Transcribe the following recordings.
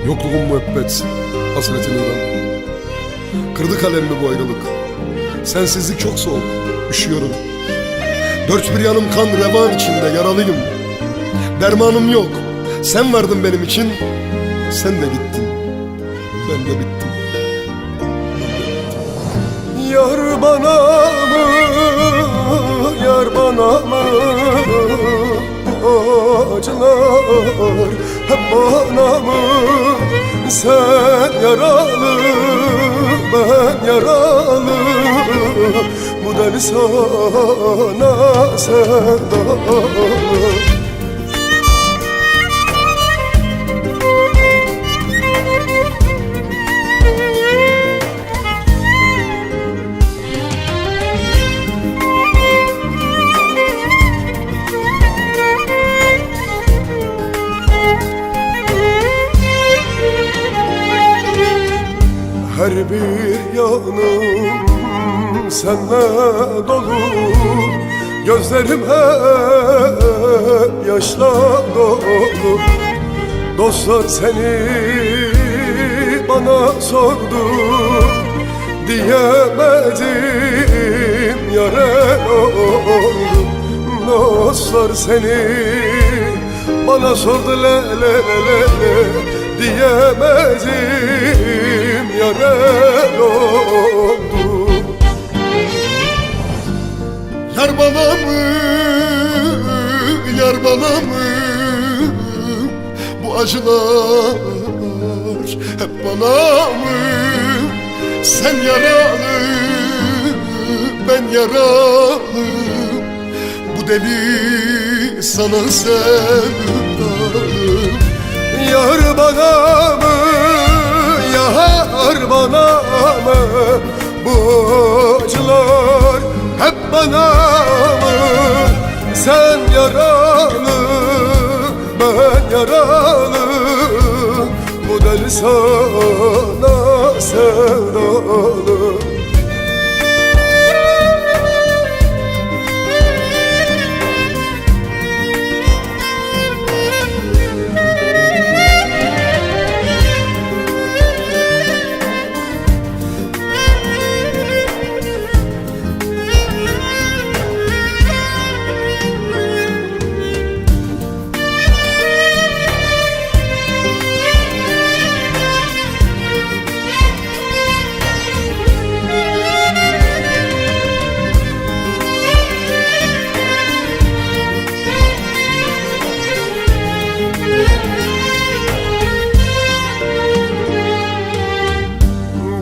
Yokluğun müebbet, hasretin uğran. Kırdı kalemimi bu ayrılık. Sensizlik çok soğuk, üşüyorum. Dört bir yanım kan revan içinde, yaralıyım. Dermanım yok, sen vardın benim için. Sen de gittin, ben de bittim. Yar bana mı, yar bana mı? Bu acılar hep bana mı? Sen yaralı, ben yaralı. Bu deli sana sevdalı. Her bir yanım senle dolu, gözlerim hep yaşla dolu. Dostlar seni bana sordu, diyemedim yare oldu. Dostlar seni bana sordu, le le le le, diyemedim yare oldu. Yar bana mı, yar bana mı? Bu acılar hep bana mı? Sen yaralı, ben yaralı. Bu deli sana sevdalı. Yar bana mı, yar bana mı? Bu acılar hep bana mı? Sen yaralı, ben yaralı. Bu deli sana sevdalı.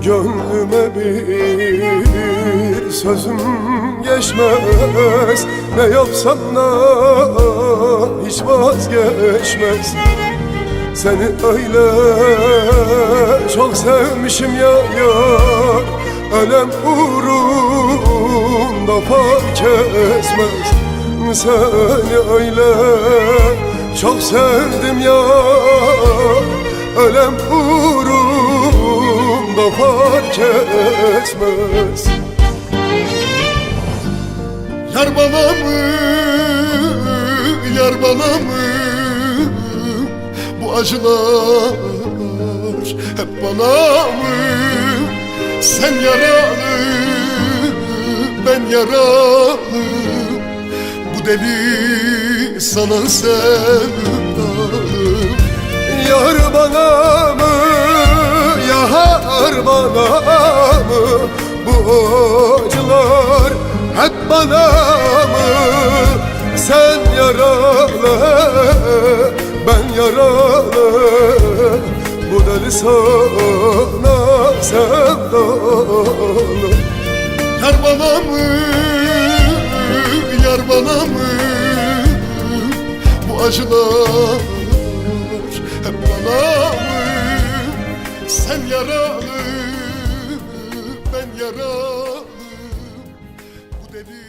Gönlüme bir sözüm geçmez, ne yapsam da hiç vazgeçmez. Seni öyle çok sevmişim ya yar, ölem uğrunda fark etmez. Seni öyle çok sevdim ya, ölem uğrunda fark etmez. Yar bana mı, yar bana mı? Bu acılar hep bana mı? Sen yaralı, ben yaralı. Bu deli sana sevdalı. Yar bana mı, yar bana mı? Bu acılar hep bana mı? Sen yaralı, ben yaralı. Bu deli sana sevdalı. Yar bana mı, yar bana mı? Bu acılar hep bana mı? Sen yaralı, ben yaralı. Bu deli